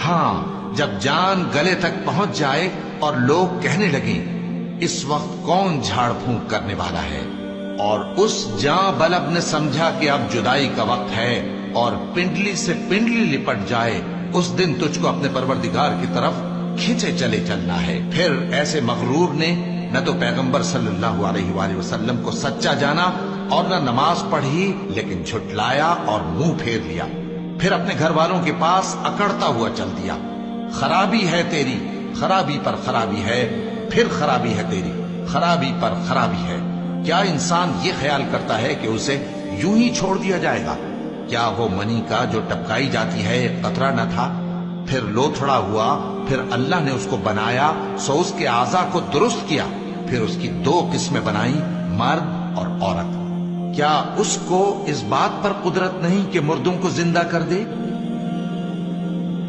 ہاں جب جان گلے تک پہنچ جائے اور لوگ کہنے لگیں اس وقت کون جھاڑ پھونک کرنے والا ہے، اور اس جاں بلب نے سمجھا کہ اب جدائی کا وقت ہے اور پنڈلی سے پنڈلی لپٹ جائے، اس دن تجھ کو اپنے پروردگار کی طرف کھینچے چلے چلنا ہے۔ پھر ایسے مغرور نے نہ تو پیغمبر صلی اللہ علیہ وآلہ وسلم کو سچا جانا اور نہ نماز پڑھی، لیکن جھٹلایا اور منہ پھیر لیا، پھر اپنے گھر والوں کے پاس اکڑتا ہوا چل دیا۔ خرابی ہے تیری، خرابی پر خرابی ہے، پھر خرابی ہے تیری، خرابی پر خرابی ہے۔ کیا انسان یہ خیال کرتا ہے کہ اسے یوں ہی چھوڑ دیا جائے گا؟ کیا وہ منی کا جو ٹپکائی جاتی ہے ایک قطرہ نہ تھا، پھر لوتھڑا ہوا، پھر اللہ نے اس کو بنایا سو اس کے اعضاء کو درست کیا، پھر اس کی دو قسمیں بنائیں، مرد اور عورت۔ کیا اس کو اس بات پر قدرت نہیں کہ مردوں کو زندہ کر دے؟